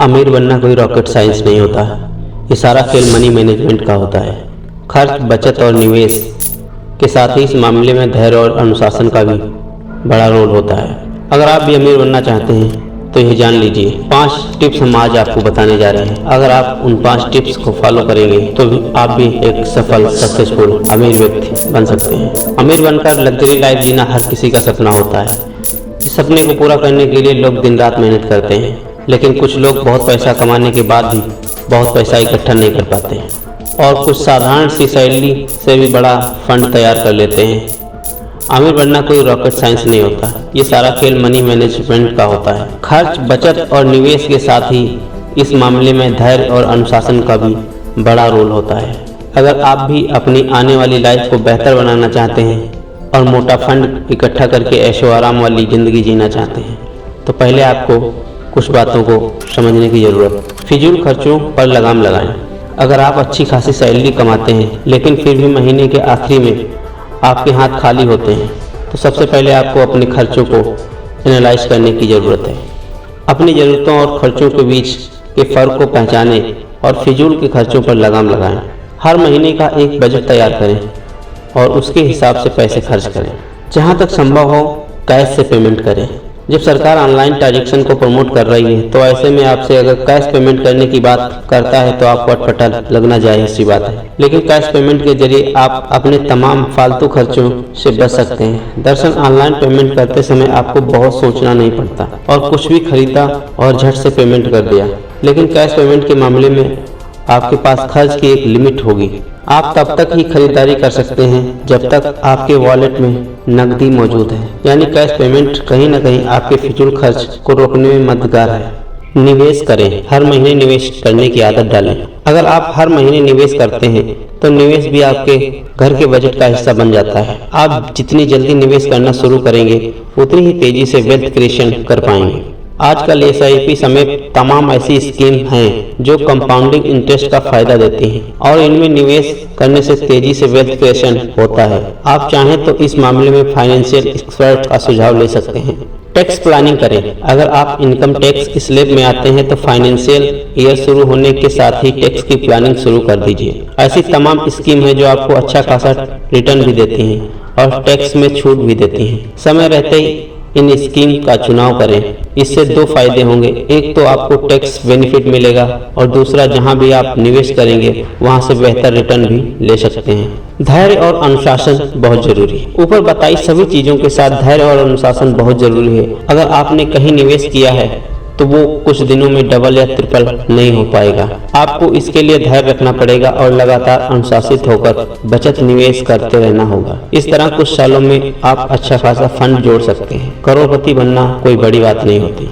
अमीर बनना कोई रॉकेट साइंस नहीं होता। ये सारा खेल मनी मैनेजमेंट का होता है। खर्च, बचत और निवेश के साथ ही इस मामले में धैर्य और अनुशासन का भी बड़ा रोल होता है। अगर आप भी अमीर बनना चाहते हैं तो ये जान लीजिए 5 टिप्स हम आज आपको बताने जा रहे हैं। अगर आप उन 5 टिप्स को फॉलो करेंगे तो आप भी एक सफल सक्सेसफुल अमीर व्यक्ति बन सकते हैं। अमीर बनकर लग्जरी लाइफ जीना हर किसी का सपना होता है। इस सपने को पूरा करने के लिए लोग दिन रात मेहनत करते हैं, लेकिन कुछ लोग बहुत पैसा कमाने के बाद भी बहुत पैसा इकट्ठा नहीं कर पाते हैं और कुछ साधारण सी सैलरी से भी बड़ा फंड तैयार कर लेते हैं। अमीर बनना कोई रॉकेट साइंस नहीं होता। ये सारा खेल मनी मैनेजमेंट का होता है। खर्च, बचत और निवेश के साथ ही इस मामले में धैर्य और अनुशासन का भी बड़ा रोल होता है। अगर आप भी अपनी आने वाली लाइफ को बेहतर बनाना चाहते हैं और मोटा फंड इकट्ठा करके ऐशो आराम वाली ज़िंदगी जीना चाहते हैं तो पहले आपको कुछ बातों को समझने की ज़रूरत। फिजूल खर्चों पर लगाम लगाएं। अगर आप अच्छी खासी सैलरी कमाते हैं लेकिन फिर भी महीने के आखिरी में आपके हाथ खाली होते हैं तो सबसे पहले आपको अपने खर्चों को एनालाइज करने की ज़रूरत है। अपनी ज़रूरतों और खर्चों के बीच के फ़र्क को पहचानें और फिजूल के खर्चों पर लगाम लगाएं। हर महीने का एक बजट तैयार करें और उसके हिसाब से पैसे खर्च करें। जहाँ तक संभव हो कैश से पेमेंट करें। जब सरकार ऑनलाइन ट्रांजैक्शन को प्रमोट कर रही है तो ऐसे में आपसे अगर कैश पेमेंट करने की बात करता है तो आपको अटपटा लगना जायज़ सी बात है, लेकिन कैश पेमेंट के जरिए आप अपने तमाम फालतू खर्चों से बच सकते हैं। दरअसल ऑनलाइन पेमेंट करते समय आपको बहुत सोचना नहीं पड़ता और कुछ भी खरीदा और झट से पेमेंट कर दिया। लेकिन कैश पेमेंट के मामले में आपके पास खर्च की एक लिमिट होगी। आप तब तक ही खरीदारी कर सकते हैं जब तक आपके वॉलेट में नकदी मौजूद है, यानी कैश पेमेंट कहीं ना कहीं आपके फिजूल खर्च को रोकने में मददगार है। निवेश करें। हर महीने निवेश करने की आदत डालें। अगर आप हर महीने निवेश करते हैं तो निवेश भी आपके घर के बजट का हिस्सा बन जाता है। आप जितनी जल्दी निवेश करना शुरू करेंगे उतनी ही तेजी से वेल्थ क्रिएशन कर पाएंगे। आजकल SIP समेत तमाम ऐसी स्कीम हैं जो कंपाउंडिंग इंटरेस्ट का फायदा देती हैं और इनमें निवेश करने से तेजी से वेल्थ क्रिएशन होता है। आप चाहें तो इस मामले में फाइनेंशियल एक्सपर्ट का सुझाव ले सकते हैं। टैक्स प्लानिंग करें। अगर आप इनकम टैक्स स्लैब में आते हैं तो फाइनेंशियल ईयर शुरू होने के साथ ही टैक्स की प्लानिंग शुरू कर दीजिए। ऐसी तमाम स्कीम है जो आपको अच्छा खासा रिटर्न भी देती हैं और टैक्स में छूट भी देती हैं। समय रहते ही इन स्कीम का चुनाव करें। इससे 2 फायदे होंगे। एक तो आपको टैक्स बेनिफिट मिलेगा और दूसरा जहां भी आप निवेश करेंगे वहां से बेहतर रिटर्न भी ले सकते हैं। धैर्य और अनुशासन बहुत जरूरी है। ऊपर बताई सभी चीजों के साथ धैर्य और अनुशासन बहुत जरूरी है। अगर आपने कहीं निवेश किया है तो वो कुछ दिनों में डबल या ट्रिपल नहीं हो पाएगा। आपको इसके लिए धैर्य रखना पड़ेगा और लगातार अनुशासित होकर बचत निवेश करते रहना होगा। इस तरह कुछ सालों में आप अच्छा खासा फंड जोड़ सकते हैं। करोड़पति बनना कोई बड़ी बात नहीं होती।